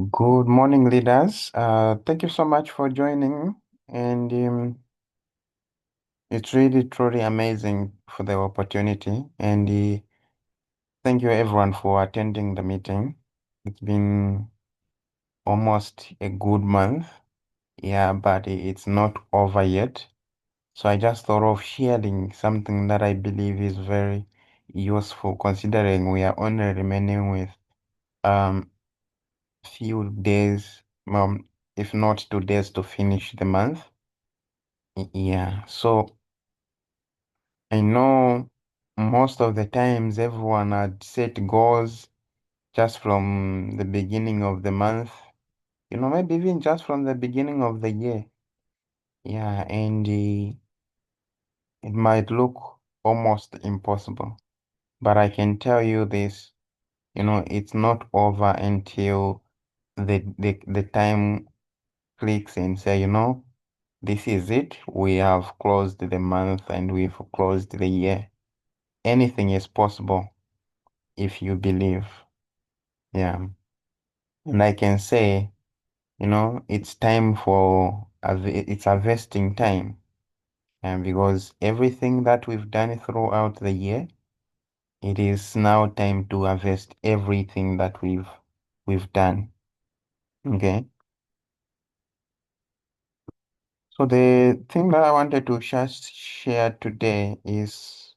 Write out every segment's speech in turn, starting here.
Good morning, leaders. Thank you so much for joining. And it's really, truly amazing for the opportunity. And thank you, everyone, for attending the meeting. It's been almost a good month. Yeah, but it's not over yet. So I just thought of sharing something that I believe is very useful, considering we are only remaining with um few days, if not 2 days to finish the month. Yeah, so I know most of the times everyone had set goals just from the beginning of the month, maybe even just from the beginning of the year. Yeah, and it might look almost impossible, but I can tell you this, it's not over until the time clicks and say, this is it. We have closed the month and we've closed the year. Anything is possible if you believe. Yeah. And I can say, it's time for, it's harvesting time. And because everything that we've done throughout the year, it is now time to harvest everything that we've done. Okay. So the thing that I wanted to just share today is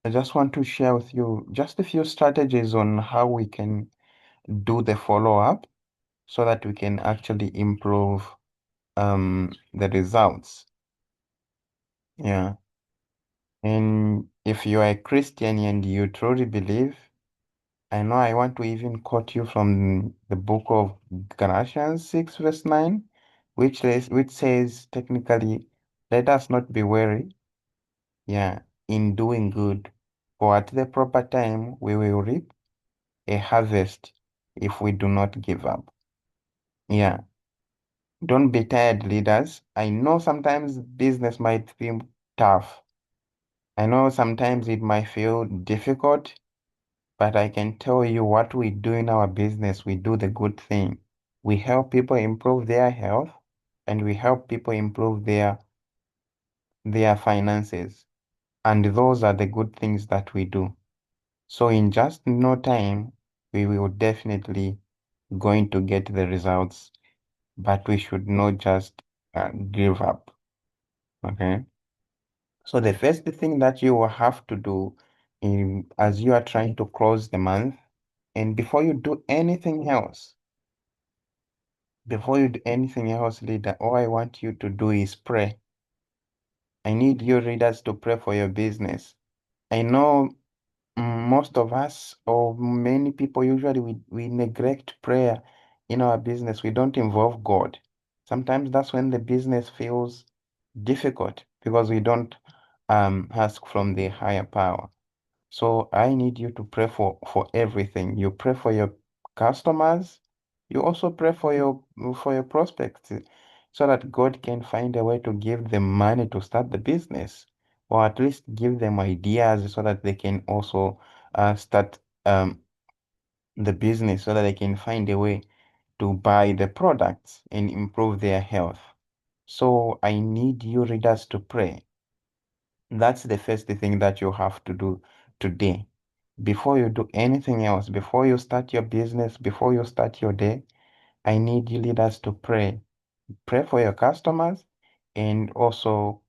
I just want to share with you just a few strategies on how we can do the follow-up so that we can actually improve the results. Yeah. And if you are a Christian and you truly believe, I know I want to even quote you from the book of Galatians 6, verse 9, which says technically, let us not be weary, yeah, in doing good, for at the proper time we will reap a harvest if we do not give up. Yeah. Don't be tired, leaders. I know sometimes business might feel tough. I know sometimes it might feel difficult, but I can tell you what we do in our business, we do the good thing. We help people improve their health and we help people improve their finances. And those are the good things that we do. So in just no time, we will definitely going to get the results, but we should not just give up. Okay. So the first thing that you will have to do as you are trying to close the month, and before you do anything else, leader, all I want you to do is pray. I need you readers to pray for your business. I know most of us or many people usually we neglect prayer in our business. We don't involve God. Sometimes that's when the business feels difficult because we don't ask from the higher power. So I need you to pray for everything. You pray for your customers. You also pray for your prospects so that God can find a way to give them money to start the business, or at least give them ideas so that they can also start the business so that they can find a way to buy the products and improve their health. So I need you readers to pray. That's the first thing that you have to do today. Before you do anything else, before you start your business, before you start your day, I need you leaders to pray. Pray for your customers and also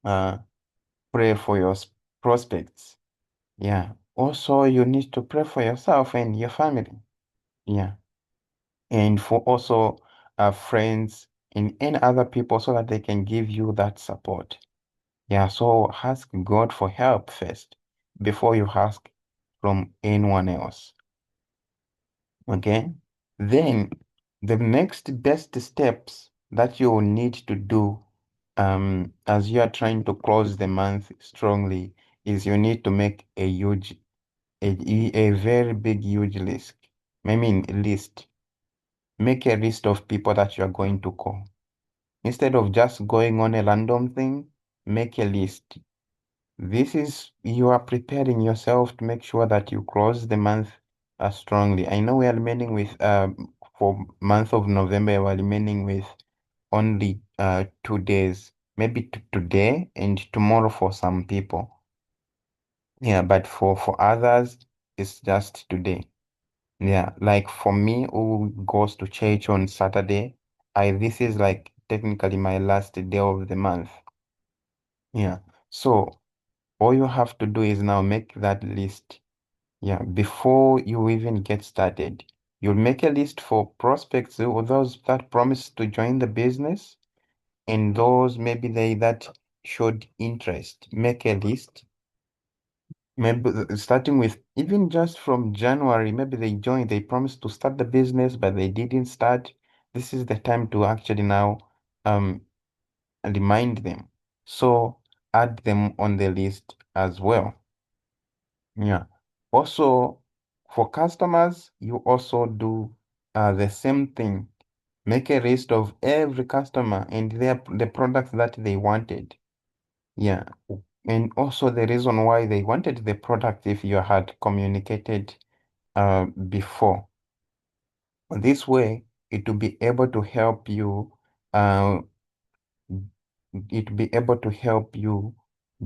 uh, pray for your prospects. Yeah. Also, you need to pray for yourself and your family. Yeah. And for also friends and any other people so that they can give you that support. Yeah. So ask God for help first before you ask from anyone else. Okay. Then the next best steps that you will need to do as you are trying to close the month strongly is you need to make a very big, huge list. I mean, list. Make a list of people that you are going to call. Instead of just going on a random thing, make a list. This is, you are preparing yourself to make sure that you close the month strongly. I know we are remaining with for month of November we're remaining with only 2 days, maybe today and tomorrow for some people. Yeah, but for others it's just today. Yeah, like for me who goes to church on Saturday, I this is like technically my last day of the month. Yeah. So all you have to do is now make that list. Yeah, before you even get started, you'll make a list for prospects or those that promise to join the business and those maybe they that showed interest. Make a list. Maybe starting with even just from January, maybe they joined, they promised to start the business, but they didn't start. This is the time to actually now um remind them. So add them on the list as well. Yeah. Also, for customers, you also do the same thing. Make a list of every customer and the products that they wanted. Yeah. And also the reason why they wanted the product if you had communicated before. This way, it will be able to help you uh, it will be able to help you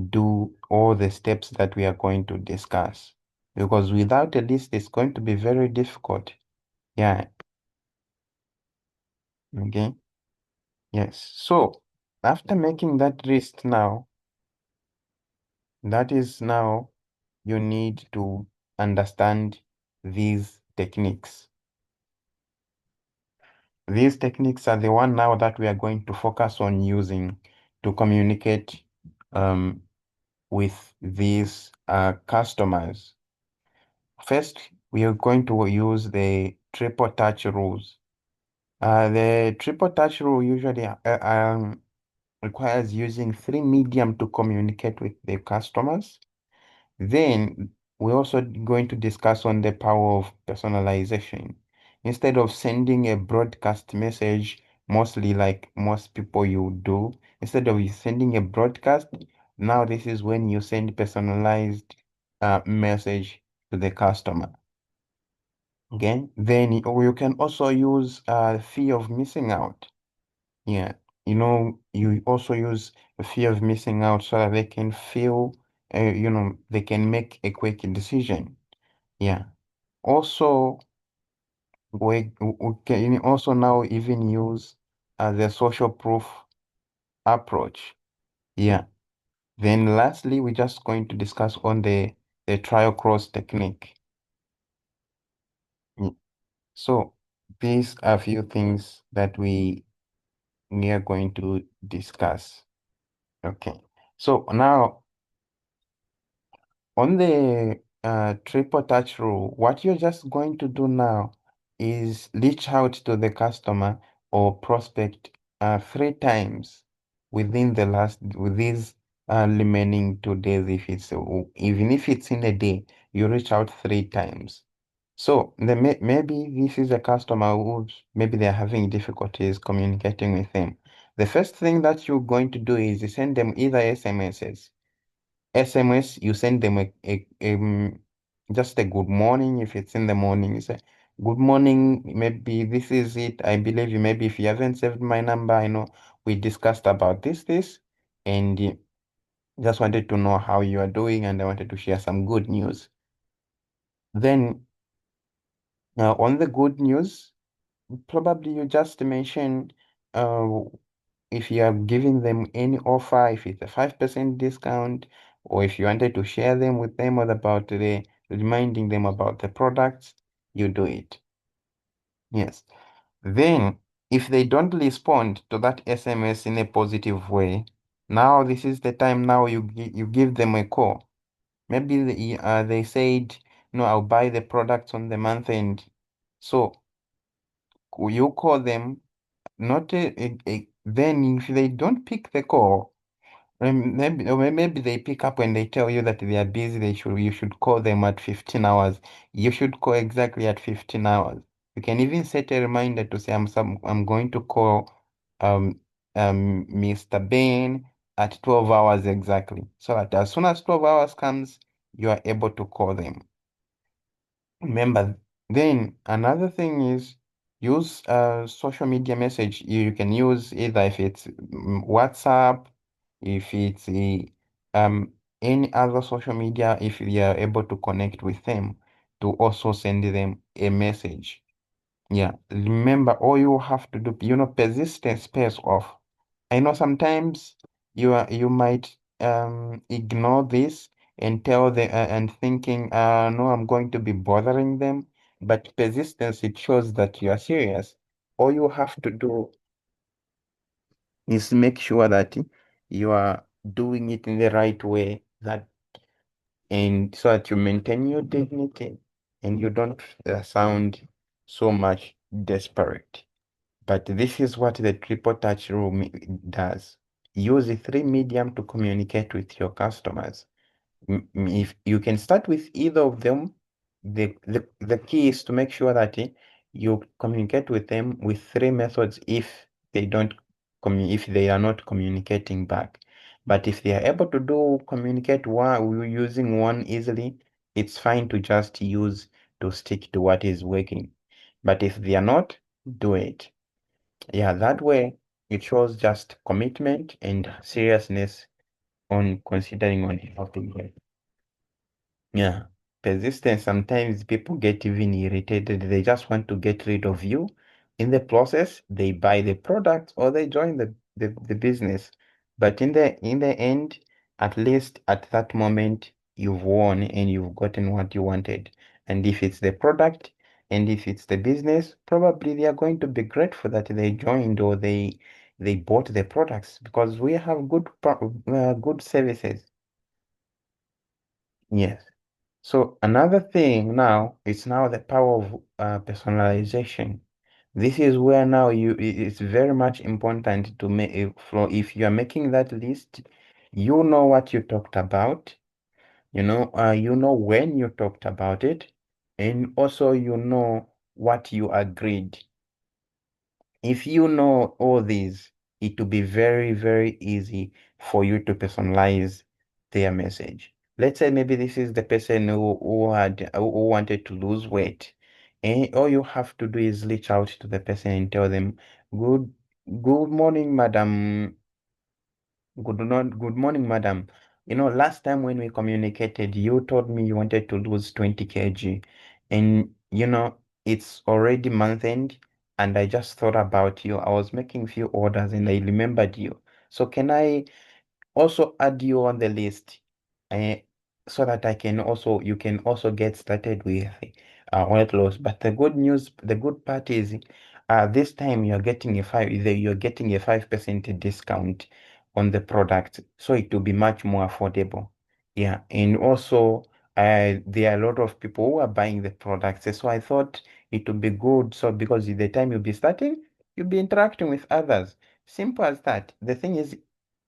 do all the steps that we are going to discuss. Because without a list, it's going to be very difficult. Yeah, okay. Yes. So after making that list now, that is now you need to understand these techniques. These techniques are the one now that we are going to focus on using to communicate um, with these customers. First, we are going to use the triple touch rules. The triple touch rule usually requires using three medium to communicate with the customers. Then we're also going to discuss on the power of personalization. Instead of sending a broadcast message, mostly like most people you do, instead of you sending a broadcast, now this is when you send personalized message to the customer. Okay, then you can also use fear of missing out. Yeah, you also use a fear of missing out so that they can feel, they can make a quick decision. Yeah. Also, we can also now even use the social proof approach. Yeah. Then lastly, we're just going to discuss on the trial cross technique. Mm. So these are a few things that we are going to discuss. Okay. So now on the triple touch rule, what you're just going to do now is reach out to the customer or prospect three times with these remaining 2 days. If it's even if it's in a day, you reach out three times. So maybe this is a customer who maybe they're having difficulties communicating with them. The first thing that you're going to do is send them either SMSs. SMS, you send them just a good morning. If it's in the morning, you say, good morning, maybe this is it. I believe you, maybe if you haven't saved my number, I know we discussed about this, and just wanted to know how you are doing, and I wanted to share some good news. Then, on the good news, probably you just mention uh, if you are giving them any offer, if it's a 5% discount, or if you wanted to share them with them or about reminding them about the products, you do it. Yes. Then, if they don't respond to that SMS in a positive way, now this is the time now you give them a call. Maybe they said, no, I'll buy the products on the month end. So you call them, not then if they don't pick the call, maybe they pick up when they tell you that they are busy, you should call them at 15 hours. You should call exactly at 15 hours. You can even set a reminder to say I'm going to call um Mr. Bain at 12 hours exactly. So that as soon as 12 hours comes, you are able to call them. Remember, then another thing is use social media message. You can use either if it's WhatsApp, if it's any other social media, if you are able to connect with them to also send them a message. Yeah, remember, all you have to do, persistence pays off. I know sometimes you might ignore this and tell the and thinking, no, I'm going to be bothering them. But persistence, it shows that you are serious. All you have to do is make sure that you are doing it in the right way, that and so that you maintain your dignity and you don't sound so much desperate. But this is what the triple touch rule does. Use the three medium to communicate with your customers. If you can start with either of them, the key is to make sure that you communicate with them with three methods if they don't if they are not communicating back. But if they are able to communicate using one easily, it's fine to just use to stick to what is working. But if they are not, do it. Yeah, that way it shows just commitment and seriousness on considering on helping them. Yeah. Persistence, sometimes people get even irritated. They just want to get rid of you. In the process, they buy the product or they join the business. But in the end, at least at that moment, you've won and you've gotten what you wanted. And if it's the product and if it's the business, probably they are going to be grateful that they joined or they bought the products because we have good services. Yes. So another thing now is now the power of personalization. This is where now it's very much important to make if you are making that list, you know what you talked about, you know when you talked about it, and also you know what you agreed. If you know all these, it will be very, very easy for you to personalize their message. Let's say maybe this is the person who wanted to lose weight. And all you have to do is reach out to the person and tell them, good good morning, madam. Good morning, madam. Last time when we communicated, you told me you wanted to lose 20 kg. And, it's already month end, and I just thought about you. I was making few orders and I remembered you. So can I also add you on the list, uh, so that you can also get started with weight loss. But the good part is, this time you're getting a 5% discount on the product, so it will be much more affordable. Yeah, and also, there are a lot of people who are buying the products, so I thought it would be good. So because the time you'll be starting, you'll be interacting with others. Simple as that. The thing is,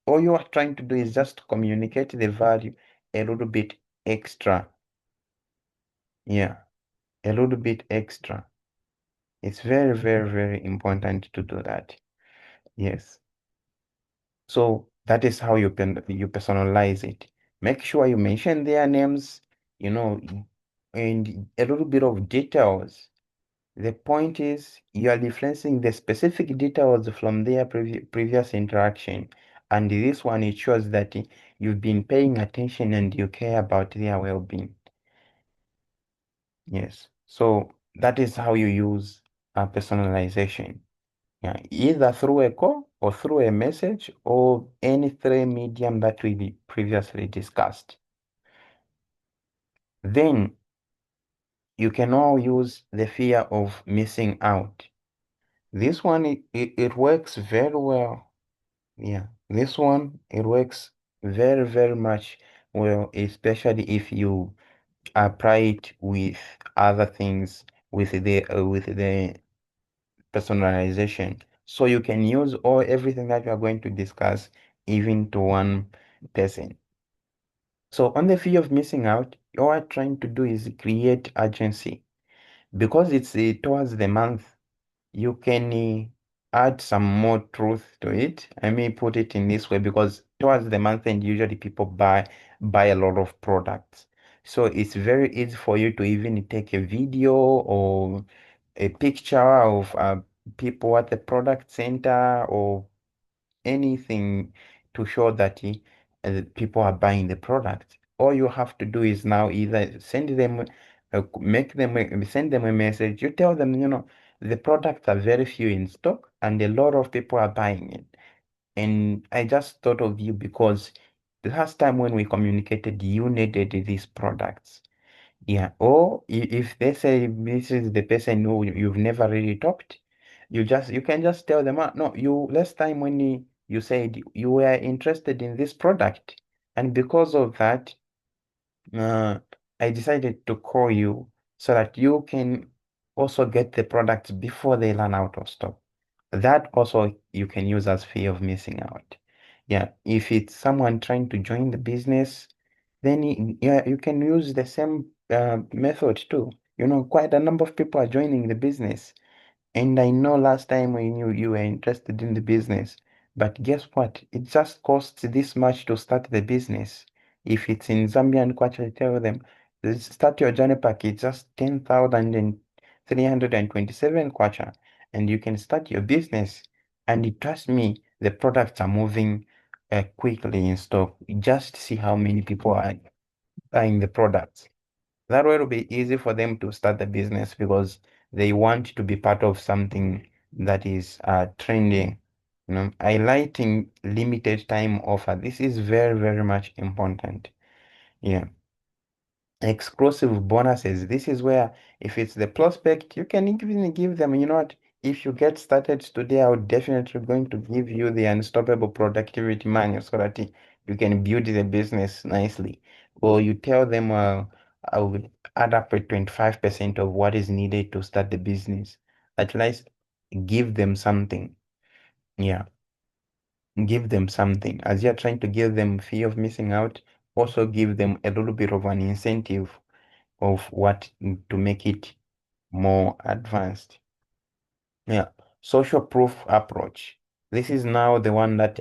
all you are trying to do is just communicate the value a little bit extra. Yeah, a little bit extra. It's very, very, very important to do that. Yes. So that is how you personalize it. Make sure you mention their names, you know, and a little bit of details. The point is you are referencing the specific details from their previous interaction. And this one, it shows that you've been paying attention and you care about their well-being. Yes. So that is how you use personalization. Yeah. Either through a call or through a message or any three medium that we previously discussed. Then you can now use the fear of missing out. This one, it works very well. Yeah, this one, it works very, very much well, especially if you apply it with other things with the personalization. So you can use everything that you are going to discuss even to one person. So on the fear of missing out, all we're trying to do is create urgency because it's towards the month. You can add some more truth to it. I may put it in this way because towards the month end, usually people buy a lot of products. So it's very easy for you to even take a video or a picture of people at the product center or anything to show that people are buying the product. All you have to do is now either send them, send them a message. You tell them, the products are very few in stock and a lot of people are buying it. And I just thought of you because the last time when we communicated, you needed these products. Yeah. Or if they say this is the person who you've never really talked, you can just tell them, no, you last time when you said you were interested in this product, and because of that, uh, I decided to call you so that you can also get the products before they run out of stock. That also you can use as fear of missing out. Yeah, if it's someone trying to join the business, then yeah, you can use the same method too. Quite a number of people are joining the business. And I know last time when you were interested in the business, but guess what? It just costs this much to start the business. If it's in Zambian kwacha, tell them, Start your journey pack, it's just 10,327 kwacha, and you can start your business. And trust me, the products are moving quickly in stock. Just see how many people are buying the products. That way it'll be easy for them to start the business because they want to be part of something that is trending. Highlighting limited time offer. This is very, very much important. Yeah. Exclusive bonuses. This is where if it's the prospect, you can even give them, what? If you get started today, I would definitely going to give you the unstoppable productivity manual so that you can build the business nicely. Or you tell them, I will add up a 25% of what is needed to start the business. At least give them something. Yeah, give them something. As you're trying to give them fear of missing out, also give them a little bit of an incentive of what to make it more advanced. Yeah, social proof approach. This is now the one that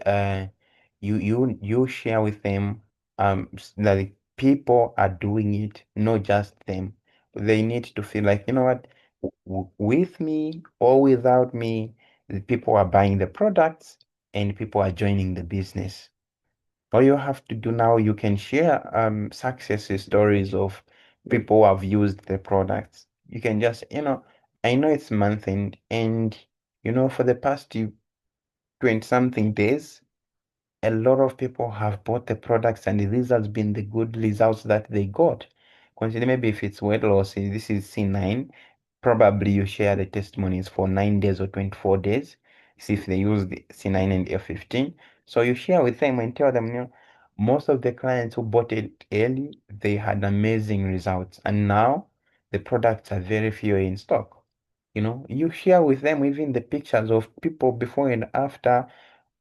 you share with them that people are doing it, not just them. They need to feel like, what, with me or without me, the people are buying the products and people are joining the business. All you have to do now, you can share success stories of people who have used the products. You can just, I know it's month end, and for the past 20 something days, a lot of people have bought the products, and these has been the good results that they got. Consider maybe if it's weight loss, this is C9, probably you share the testimonies for 9 days or 24 days. See if they use the C9 and F15. So you share with them and tell them, most of the clients who bought it early, they had amazing results. And now the products are very few in stock. You share with them even the pictures of people before and after,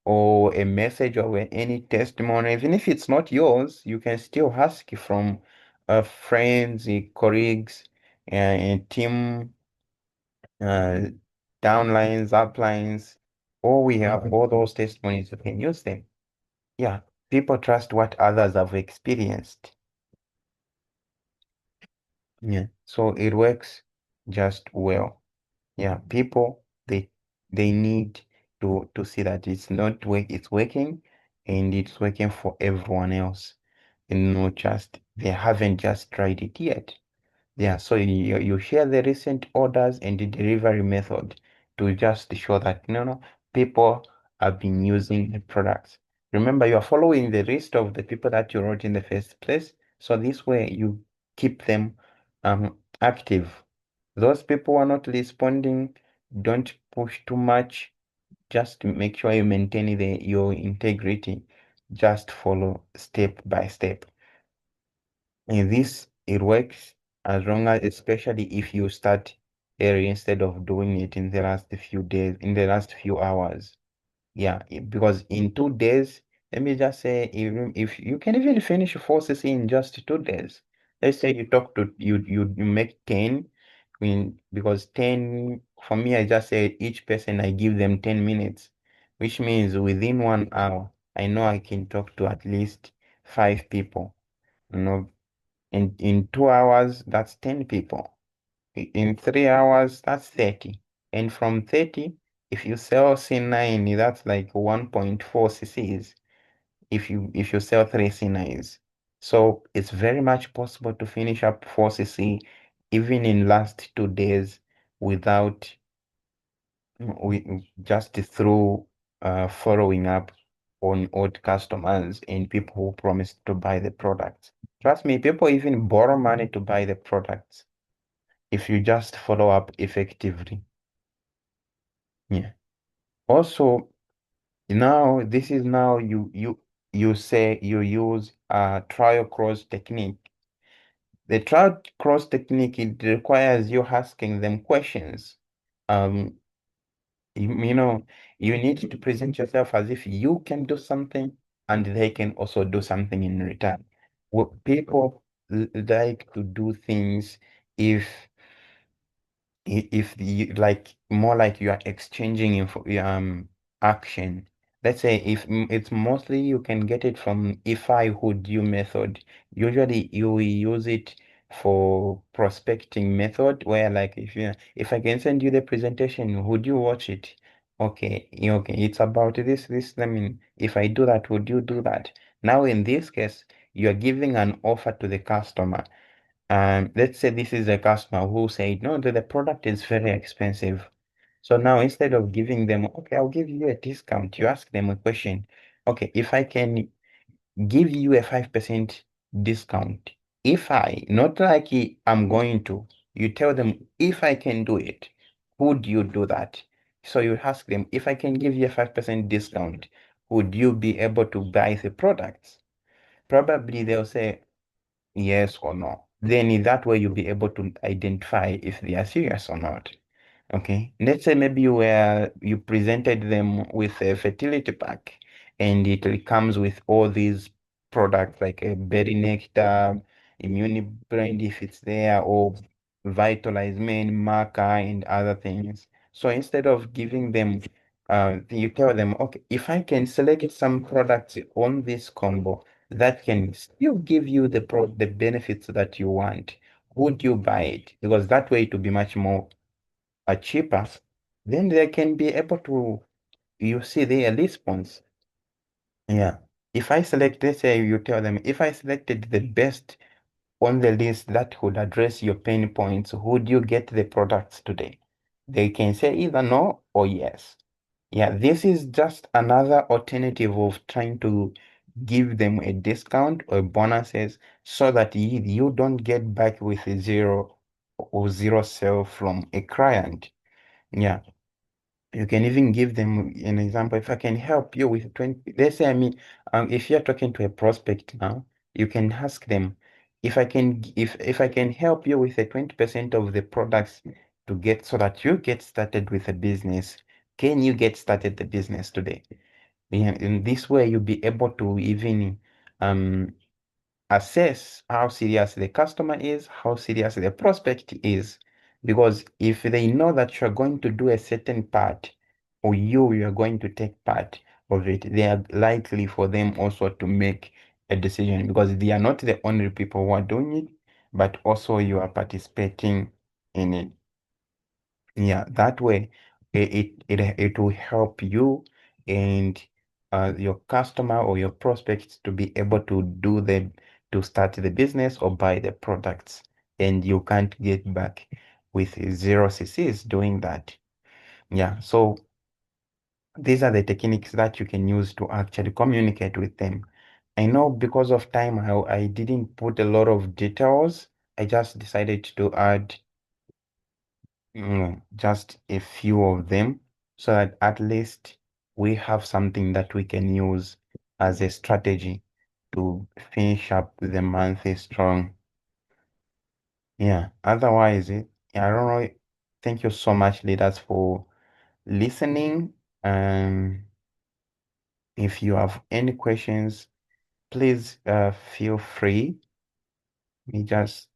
or a message or any testimony. Even if it's not yours, you can still ask from friends, colleagues, and team, uh, downlines, uplines, or we have all those testimonies, you can use them. Yeah, people trust what others have experienced. Yeah, so it works just well. Yeah, people they need to see that it's working and it's working for everyone else and not just they haven't just tried it yet. Yeah, so you share the recent orders and the delivery method to just show that no, people have been using the products. Remember, you are following the list of the people that you wrote in the first place. So this way you keep them active. Those people who are not responding, don't push too much. Just make sure you maintain your integrity. Just follow step by step. In this, it works as long as, especially if you start early instead of doing it in the last few days, in the last few hours. Yeah, because in 2 days, let me just say, even if you can even finish 4cc in just 2 days. Let's say you talk to you make 10, because 10 for me, I just say each person I give them 10 minutes, which means within 1 hour, I know I can talk to at least 5 people. You know, In 2 hours, that's 10 people. In 3 hours, that's 30. And from 30, if you sell C9, that's like 1.4 cc's if you sell three C9s. So it's very much possible to finish up 4cc even in last 2 days without just through following up on old customers and people who promised to buy the products. Trust me, people even borrow money to buy the products if you just follow up effectively. Yeah. Also, now this is now you say you use a trial cross technique. The trial cross technique, it requires you asking them questions. Um, you know, you need to present yourself as if you can do something and they can also do something in return. What people like to do things if if you like more like you are exchanging info, action. Let's say if it's mostly you can get it from if I would you method. Usually you will use it for prospecting method where like if I can send you the presentation, would you watch it? Okay, okay, it's about this. I mean, if I do that, would you do that? Now in this case, you are giving an offer to the customer. Let's say this is a customer who said, no, the product is very expensive. So now instead of giving them, okay, I'll give you a discount, you ask them a question. Okay, if I can give you a 5% discount, if I, not like I'm going to, you tell them, if I can do it, would you do that? So you ask them, if I can give you a 5% discount, would you be able to buy the products? Probably they'll say, yes or no. Then in that way, you'll be able to identify if they are serious or not. Okay. Let's say maybe you presented them with a fertility pack and it comes with all these products like a berry nectar, immune brand if it's there, or vitalize main marker and other things. So instead of giving them you tell them, okay, if I can select some products on this combo that can still give you the benefits that you want, would you buy it? Because that way it will be much more cheaper, then they can be able to, you see their response. Yeah. If I select, let's say you tell them, if I selected the best on the list that would address your pain points, would you get the products today? They can say either no or yes. Yeah, this is just another alternative of trying to give them a discount or bonuses so that you don't get back with a zero or zero sale from a client. Yeah. You can even give them an example. If I can help you with 20, let's say, if you're talking to a prospect now, you can ask them if I can help you with a 20% of the products to get so that you get started with a business, can you get started the business today? Yeah, in this way, you'll be able to even um assess how serious the customer is, how serious the prospect is. Because if they know that you're going to do a certain part, or you're going to take part of it, they are likely for them also to make a decision because they are not the only people who are doing it, but also you are participating in it. Yeah, that way it will help you and your customer or your prospects to be able to to start the business or buy the products. And you can't get back with zero cc's doing that. Yeah, so these are the techniques that you can use to actually communicate with them. I know because of time, I didn't put a lot of details. I just decided to add just a few of them so that at least we have something that we can use as a strategy to finish up the month strong. Yeah, otherwise, I don't know. Thank you so much, leaders, for listening. If you have any questions, please feel free. We just